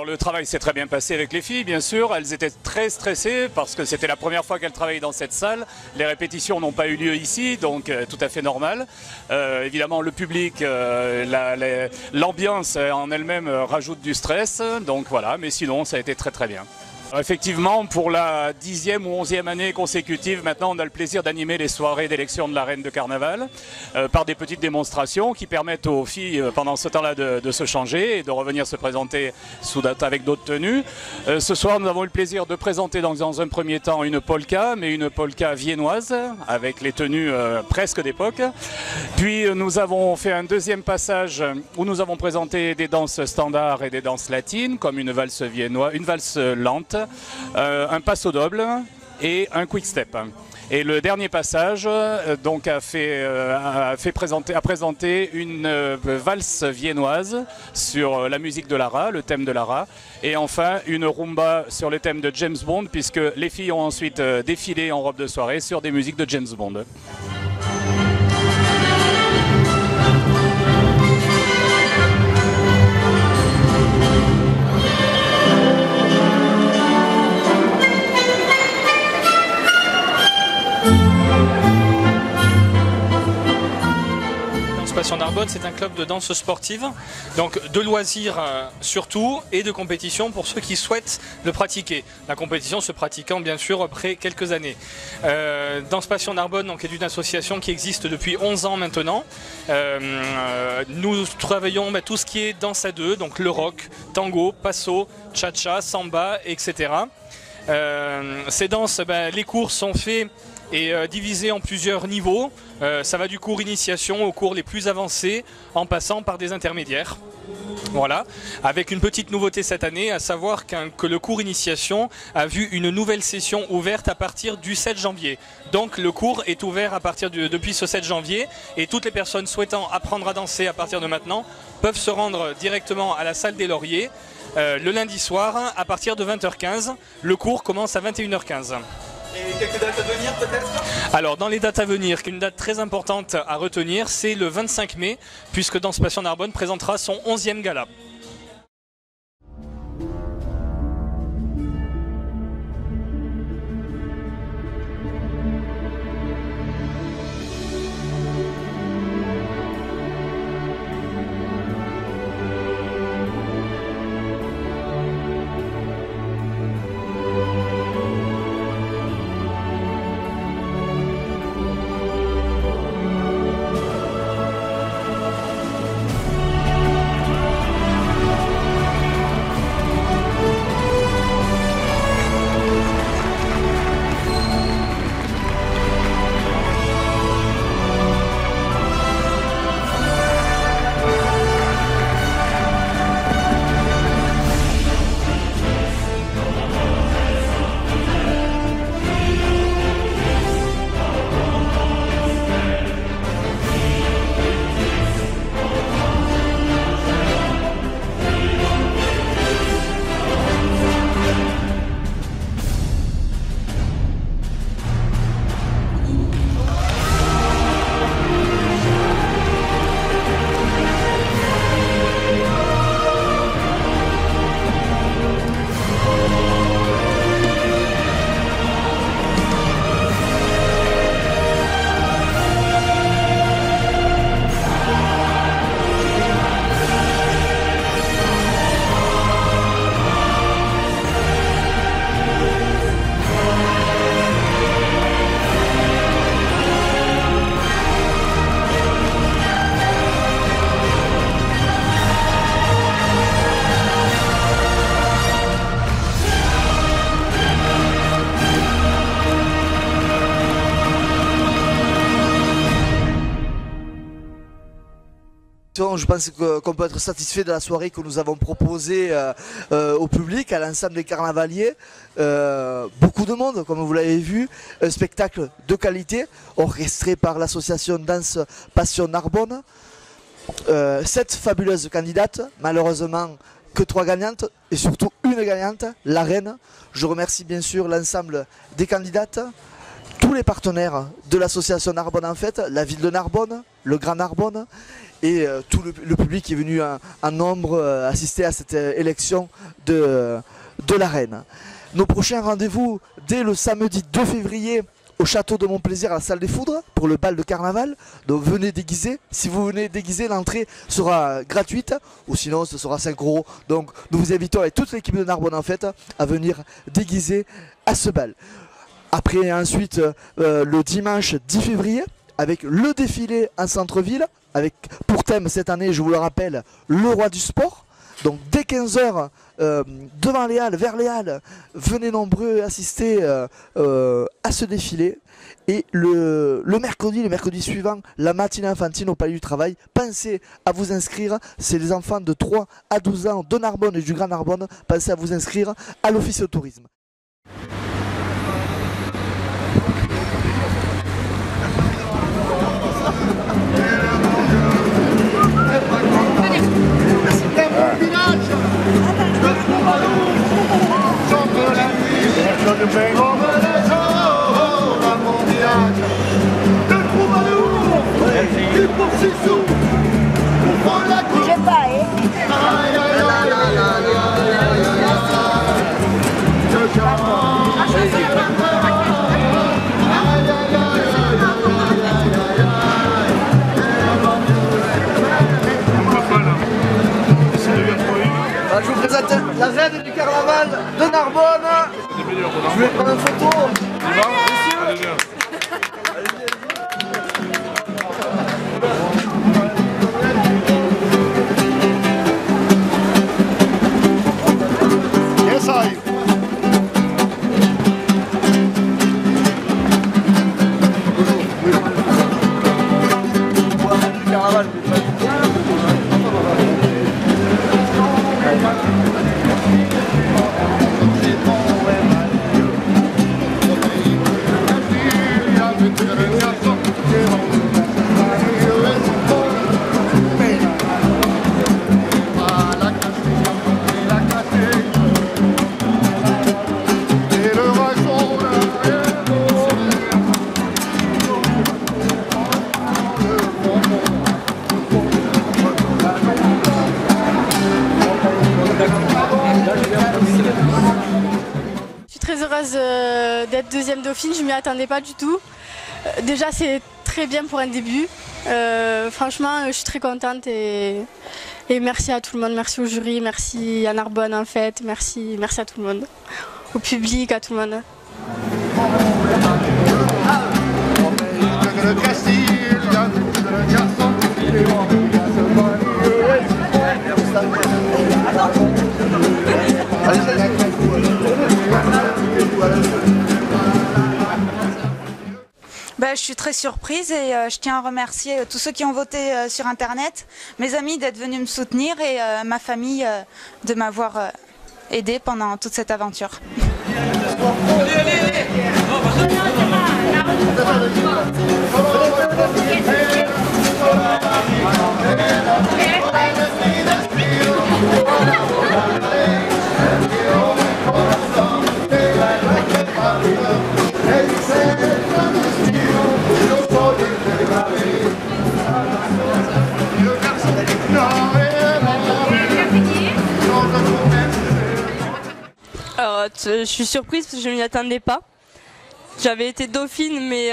Alors le travail s'est très bien passé avec les filles, bien sûr. Elles étaient très stressées parce que c'était la première fois qu'elles travaillaient dans cette salle. Les répétitions n'ont pas eu lieu ici, donc tout à fait normal. Évidemment, le public, l'ambiance en elle-même rajoute du stress. Donc voilà, mais sinon, ça a été très très bien. Effectivement, pour la 10e ou 11e année consécutive, maintenant on a le plaisir d'animer les soirées d'élection de la Reine de Carnaval par des petites démonstrations qui permettent aux filles pendant ce temps-là de se changer et de revenir se présenter avec d'autres tenues. Ce soir, nous avons eu le plaisir de présenter dans un premier temps une polka, mais une polka viennoise avec les tenues presque d'époque. Puis nous avons fait un deuxième passage où nous avons présenté des danses standards et des danses latines comme une valse viennoise, une valse lente, un passo doble et un quick step. Et le dernier passage donc a présenté une valse viennoise sur la musique de Lara, le thème de Lara, et enfin une rumba sur le thème de James Bond, puisque les filles ont ensuite défilé en robe de soirée sur des musiques de James Bond. Passion Narbonne, c'est un club de danse sportive, donc de loisirs surtout, et de compétition pour ceux qui souhaitent le pratiquer. La compétition se pratiquant bien sûr après quelques années. Danse Passion Narbonne donc, est une association qui existe depuis 11 ans maintenant. Nous travaillons tout ce qui est danse à deux, donc le rock, tango, passo, cha-cha, samba, etc. Ces danses, les cours sont faits et divisé en plusieurs niveaux. Ça va du cours initiation aux cours les plus avancés en passant par des intermédiaires. Voilà, avec une petite nouveauté cette année, à savoir que le cours initiation a vu une nouvelle session ouverte à partir du 7 janvier. Donc le cours est ouvert depuis ce 7 janvier et toutes les personnes souhaitant apprendre à danser à partir de maintenant peuvent se rendre directement à la salle des Lauriers le lundi soir à partir de 20h15. Le cours commence à 21h15. Et quelques dates à venir peut-être? Alors dans les dates à venir, une date très importante à retenir, c'est le 25 mai, puisque Danse Passion Narbonne présentera son 11e gala. Je pense qu'on peut être satisfait de la soirée que nous avons proposée au public, à l'ensemble des carnavaliers. Beaucoup de monde, comme vous l'avez vu. Un spectacle de qualité, orchestré par l'association Danse Passion Narbonne. 7 fabuleuses candidates, malheureusement que 3 gagnantes, et surtout une gagnante, la reine. Je remercie bien sûr l'ensemble des candidates, tous les partenaires de l'association Narbonne en fait, la ville de Narbonne, le Grand Narbonne, et tout le public qui est venu en nombre assister à cette élection de la reine. Nos prochains rendez-vous dès le samedi 2 février au château de Montplaisir à la salle des Foudres pour le bal de carnaval. Donc venez déguiser. Si vous venez déguiser, l'entrée sera gratuite ou sinon ce sera 5 €. Donc nous vous invitons avec toute l'équipe de Narbonne en fait à venir déguiser à ce bal. Après ensuite le dimanche 10 février avec le défilé en centre-ville avec pour thème cette année, je vous le rappelle, le roi du sport. Donc dès 15 h devant les halles, vers les halles, venez nombreux assister à ce défilé. Et le mercredi suivant, la matinée enfantine au Palais du Travail, pensez à vous inscrire. C'est les enfants de 3 à 12 ans de Narbonne et du Grand Narbonne. Pensez à vous inscrire à l'Office de tourisme. Je vous présente la reine du carnaval de Narbonne. Je vais prendre une photo. Yes, I. D'être deuxième dauphine, je m'y attendais pas du tout. Déjà c'est très bien pour un début. Franchement je suis très contente et merci à tout le monde, merci au jury, merci à Narbonne en fait, merci à tout le monde, au public, à tout le monde. Je suis très surprise et je tiens à remercier tous ceux qui ont voté sur internet, mes amis d'être venus me soutenir et ma famille de m'avoir aidé pendant toute cette aventure. Alors, je suis surprise parce que je ne m'y attendais pas. J'avais été dauphine, mais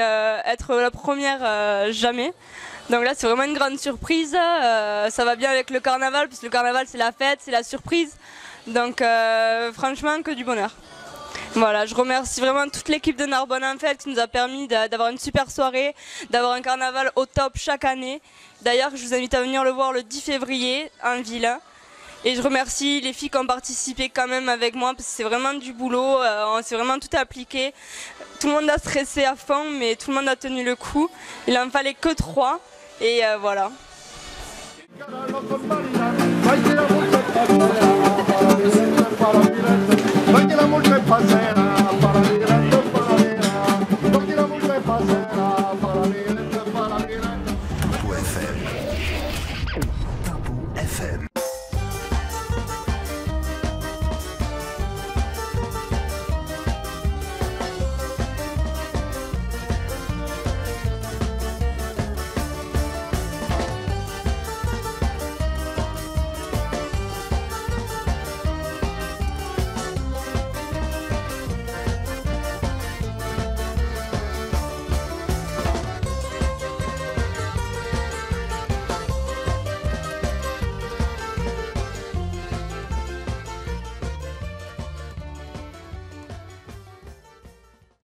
être la première, jamais. Donc là, c'est vraiment une grande surprise. Ça va bien avec le carnaval, parce que le carnaval, c'est la fête, c'est la surprise. Donc franchement, que du bonheur. Voilà, je remercie vraiment toute l'équipe de Narbonne en fait qui nous a permis d'avoir une super soirée, d'avoir un carnaval au top chaque année. D'ailleurs, je vous invite à venir le voir le 10 février en ville. Et je remercie les filles qui ont participé quand même avec moi parce que c'est vraiment du boulot, on s'est vraiment tout appliqué. Tout le monde a stressé à fond mais tout le monde a tenu le coup. Il en fallait que 3 et voilà. Vai che la voce è passera